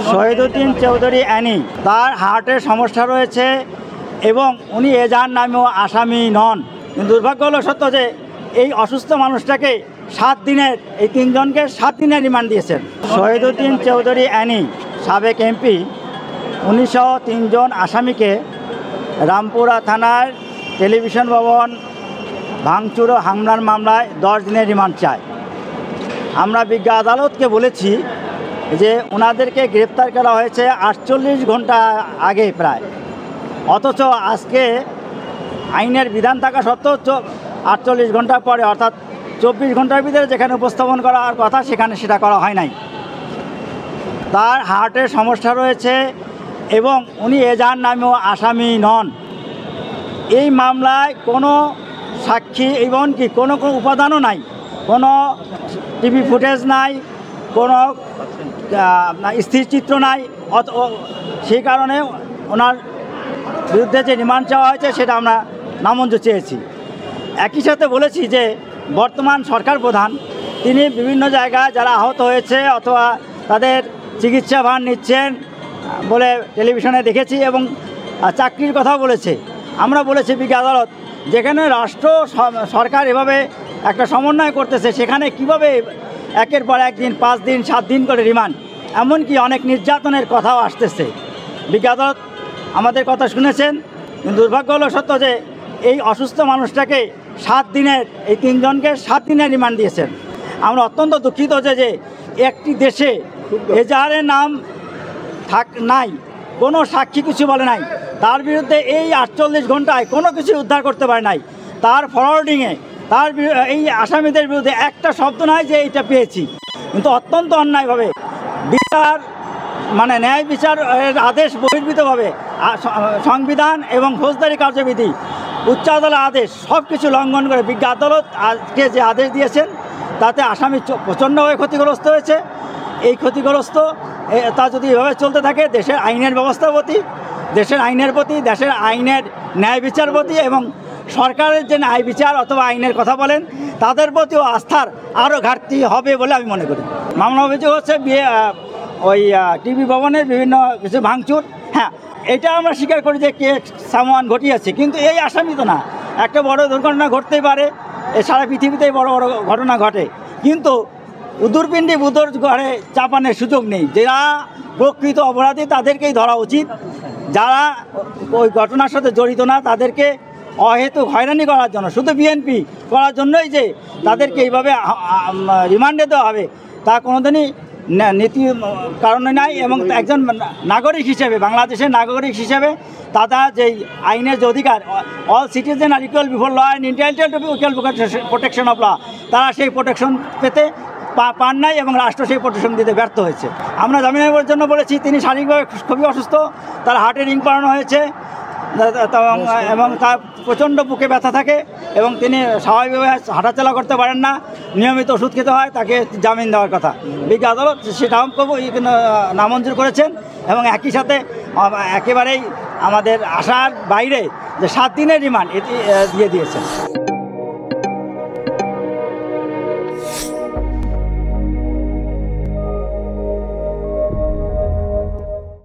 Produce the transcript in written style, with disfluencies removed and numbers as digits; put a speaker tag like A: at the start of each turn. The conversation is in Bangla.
A: শহীদুদ্দিন চৌধুরী অ্যানি, তার হার্টের সমস্যা রয়েছে এবং উনি এজাহার নামেও আসামি নন। কিন্তু দুর্ভাগ্য হলো সত্য যে এই অসুস্থ মানুষটাকে 7 দিনের, এই 3 জনকে 7 দিনের রিমান্ড দিয়েছেন। শহীদুদ্দিন চৌধুরী অ্যানি সাবেক এমপি 1903 জন আসামিকে রামপুরা থানার টেলিভিশন ভবন ভাঙচুর ও হামলার মামলায় 10 দিনের রিমান্ড চায়। আমরা বিজ্ঞ আদালতকে বলেছি যে ওনাদেরকে গ্রেপ্তার করা হয়েছে 48 ঘন্টা আগে প্রায়, অথচ আজকে আইনের বিধান থাকা সত্ত্বেও 48 ঘন্টা পরে অর্থাৎ 24 ঘন্টার ভিতরে যেখানে উপস্থাপন করার কথা সেখানে সেটা করা হয় নাই। তার হার্টের সমস্যা রয়েছে এবং উনি এজাহার নামেও আসামি নন। এই মামলায় কোনো সাক্ষী এমনকি কোনো উপাদানও নাই, কোনো টিভি ফুটেজ নাই, কোনো স্থিরচিত্র নাই। সেই কারণে ওনার বিরুদ্ধে যে রিমান্ড চাওয়া হয়েছে সেটা আমরা নামঞ্জুর চেয়েছি। একই সাথে বলেছি যে বর্তমান সরকার প্রধান তিনি বিভিন্ন জায়গায় যারা আহত হয়েছে অথবা তাদের চিকিৎসা ভার নিচ্ছেন বলে টেলিভিশনে দেখেছি এবং চাকরির কথা বলেছে। আমরা বলেছি বিজ্ঞ আদালত, যেখানে রাষ্ট্র সরকার এভাবে একটা সমন্বয় করতেছে সেখানে কিভাবে একের পর একদিন 5 দিন 7 দিন করে রিমান্ড, এমনকি অনেক নির্যাতনের কথাও আসতেছে। বিজ্ঞ আদালত আমাদের কথা শুনেছেন। কিন্তু দুর্ভাগ্য হলো সত্য যে এই অসুস্থ মানুষটাকে 7 দিনের, এই 3 জনকে 7 দিনের রিমান্ড দিয়েছেন। আমরা অত্যন্ত দুঃখিত যে একটি দেশে এজাহারের নাম নাই, কোনো সাক্ষী কিছু বলে নাই, তার বিরুদ্ধে এই 48 ঘন্টায় কোনো কিছু উদ্ধার করতে পারে নাই। তার ফরওয়ার্ডিংয়ে তার এই আসামিদের বিরুদ্ধে একটা শব্দ নাই যে এটা পেয়েছি। কিন্তু অত্যন্ত অন্যায়ভাবে বিচার মানে ন্যায় বিচারের আদেশ বহির্ভূতভাবে সংবিধান এবং ফৌজদারি কার্যবিধি, উচ্চ আদালত আদেশ সব কিছু লঙ্ঘন করে বিজ্ঞ আদালত আজকে যে আদেশ দিয়েছেন তাতে আসামি প্রচণ্ডভাবে ক্ষতিগ্রস্ত হয়েছে। এই ক্ষতিগ্রস্ত তা যদি এভাবে চলতে থাকে দেশের আইনের ব্যবস্থার প্রতি, দেশের আইনের প্রতি, দেশের আইনের ন্যায় বিচার প্রতি এবং সরকারের যে ন্যায় বিচার অথবা আইনের কথা বলেন তাদের প্রতিও আস্থার আরও ঘাটতি হবে বলে আমি মনে করি। মামলা অভিযোগ হচ্ছে ওই টিভি ভবনের বিভিন্ন কিছু ভাঙচুর। হ্যাঁ, এটা আমরা স্বীকার করি যে কে সামান ঘটিয়েছে, কিন্তু এই আসামি তো না। একটা বড় দুর্ঘটনা ঘটতেই পারে, সারা পৃথিবীতেই বড় বড় ঘটনা ঘটে, কিন্তু উদুরপিণ্ডি বুদর ঘরে চাপানোর সুযোগ নেই। যারা প্রকৃত অপরাধী তাদেরকেই ধরা উচিত, যারা ওই ঘটনার সাথে জড়িত না তাদেরকে অহেতুক হয়রানি করার জন্য, শুধু বিএনপি করার জন্যই যে তাদেরকে এইভাবে রিমান্ডে দেওয়া হবে তা কোনোদিনই নীতি কারণে নাই। এবং একজন নাগরিক হিসেবে, বাংলাদেশের নাগরিক হিসেবে তারা যেই আইনের যে অধিকার, all citizen are equal before law and entitled to equal protection of law, তারা সেই প্রোটেকশন পেতে পান নাই এবং রাষ্ট্র সেই প্রোটেকশন দিতে ব্যর্থ হয়েছে। আমরা জামিনের জন্য বলেছি, তিনি শারীরিকভাবে খুবই অসুস্থ, তার হার্টে রিং করানো হয়েছে এবং তার প্রচণ্ড বুকে ব্যথা থাকে এবং তিনি স্বাভাবিকভাবে হাঁটাচলা করতে পারেন না, নিয়মিত ওষুধ খেতে হয়, তাকে জামিন দেওয়ার কথা। বিজ্ঞ আদালত সেটাও নামঞ্জুর করেছেন এবং একই সাথে একেবারেই আমাদের আশার বাইরে যে 7 দিনের রিমান্ড দিয়ে দিয়েছেন।